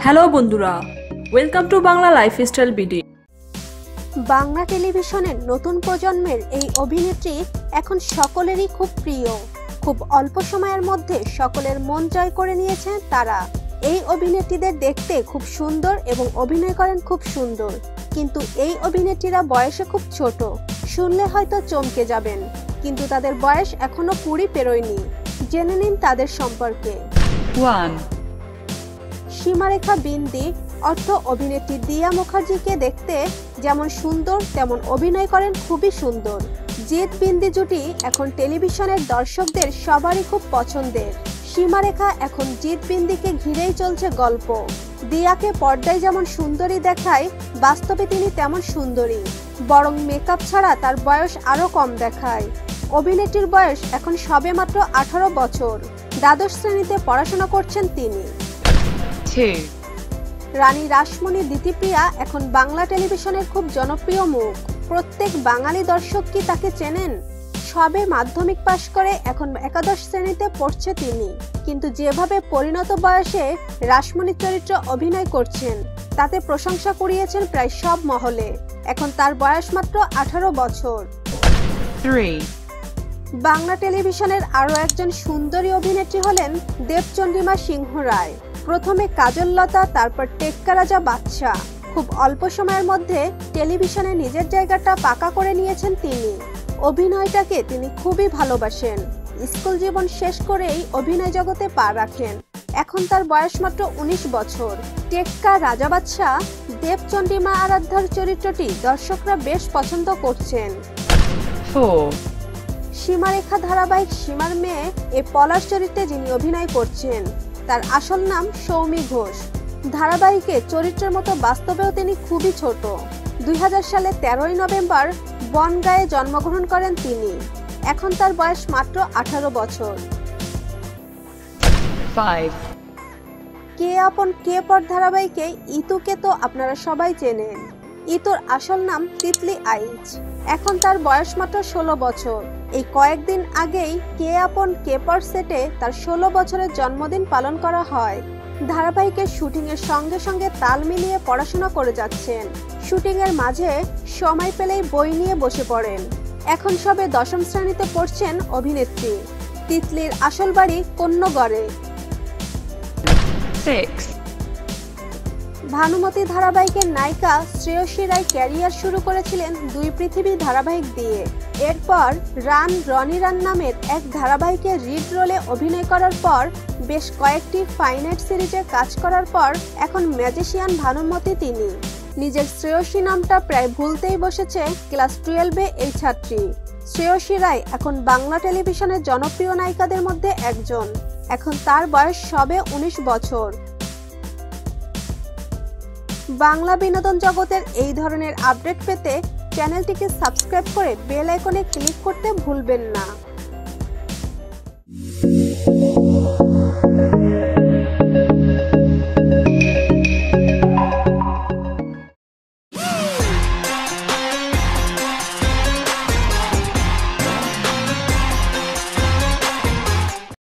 Hello বন্ধুরা, welcome to Bangla lifestyle BD. Bangla টেলিভিশনের নতুন প্রজন্মের এই অভিনেত্রী এখন সকলেরই খুব প্রিয়। খুব অল্প সময়ের মধ্যে সকলের মন জয় করে নিয়েছেন তারা। এই অভিনেত্রীদের দেখতে খুব সুন্দর এবং অভিনয় করেন খুব সুন্দর, কিন্তু এই অভিনেত্রীরা বয়সে খুব ছোট। শুনলে হয়তো চমকে যাবেন, কিন্তু তাদের বয়স এখনো 20 পেরোয়নি। জেনে নিন তাদের সম্পর্কে। সীমারেখা বিন্দি অর্থ অভিনেত্রী দিয়া মুখার্জিকে দেখতে যেমন সুন্দর তেমন অভিনয় করেন খুবই সুন্দর। জিৎ বিন্দি জুটি এখন টেলিভিশনের দর্শকদের সবারই খুব পছন্দের। সীমারেখা এখন জিৎ বিন্দিকে ঘিরেই চলছে গল্প। দিয়াকে পর্দায় যেমন সুন্দরী দেখায়, বাস্তবে তিনি তেমন সুন্দরী, বরং মেকআপ ছাড়া তার বয়স আরো কম দেখায়। অভিনেত্রীর বয়স এখন সবেমাত্র 18 বছর। দ্বাদশ শ্রেণীতে পড়াশোনা করছেন তিনি। রানী রাসমণি দিতিপ্রিয়া এখন বাংলা টেলিভিশনের খুব জনপ্রিয় মুখ। প্রত্যেক বাঙালি দর্শক কি তাকে চেনেন? সবে মাধ্যমিক পাশ করে এখন একাদশ শ্রেণীতে পড়ছে তিনি, কিন্তু যেভাবে পরিণত বয়সে রাসমণির চরিত্র অভিনয় করছেন তাতে প্রশংসা কুড়িয়েছেন প্রায় সব মহলে। এখন তার বয়স মাত্র 18 বছর। বাংলা টেলিভিশনের আরো একজন সুন্দরী অভিনেত্রী হলেন দেবচন্দ্রিমা সিংহ রায়। প্রথমে কাজল লতা, তারপর টেক্কা রাজা বাদশা। খুব অল্প সময়ের মধ্যে টেলিভিশনে নিজের জায়গাটা পাকা করে নিয়েছেন তিনি। অভিনয়টাকে তিনি খুবই ভালোবাসেন। স্কুল জীবন শেষ করেই অভিনয় জগতে পা রাখেন। এখন তার বয়স মাত্র 19 বছর। টেক্কা রাজা বাদশা দেবচন্দ্রিমা আরাধ্যার চরিত্রটি দর্শকরা বেশ পছন্দ করছেন। সীমারেখা ধারাবাহিক সীমার মেয়ে এ পলাশ চরিত্রে যিনি অভিনয় করছেন তার আসল নাম সৌমি ঘোষ। ধারাবাহিকে চরিত্রের মতো বাস্তবেও তিনি খুবই ছোট। 2000 সালে 13ই নভেম্বর বনগাঁয়ে জন্মগ্রহণ করেন তিনি। এখন তার বয়স মাত্র 18 বছর। কে আপন কে পর ধারাবাহিকে ইতুকে তো আপনারা সবাই চেনেন। ইতুর আসল নাম তিতলি আইচ। এখন তার বয়স মাত্র 16 বছর। এই কয়েকদিন আগেই কে আপন কে পর সেটে তার 16 বছরের জন্মদিন পালন করা হয়। ধারাবাহিকের শুটিং এর সঙ্গে সঙ্গে তাল মিলিয়ে পড়াশোনা করে যাচ্ছেন। শুটিং এর মাঝে সময় পেলেই বই নিয়ে বসে পড়েন। এখন সবে 10ম শ্রেণীতে পড়ছেন অভিনেত্রী। তিতলির আসল বাড়ি কন্যগড়ে। ভানুমতি ধারাবাহিকের নায়িকা শ্রেয়সী রায় ক্যারিয়ার শুরু করেছিলেন দুই পৃথিবী ধারাবাহিক দিয়ে। এরপর রান রনি রান নামের এক ধারাবাহিকে রিড রোলে অভিনয় করার পর বেশ কয়েকটি ফাইনাইট সিরিজে কাজ করার পর এখন ম্যাজিশিয়ান ভানুমতি তিনি। নিজের শ্রেয়সী নামটা প্রায় ভুলতেই বসেছে ক্লাস 12-এ এই ছাত্রী। শ্রেয়সী রায় এখন বাংলা টেলিভিশনের জনপ্রিয় নায়িকাদের মধ্যে একজন। এখন তার বয়স সবে 19 বছর। বাংলা বিনোদন জগতের এই ধরনের আপডেট পেতে চ্যানেলটিকে সাবস্ক্রাইব করে বেল আইকনে ক্লিক করতে ভুলবেন না।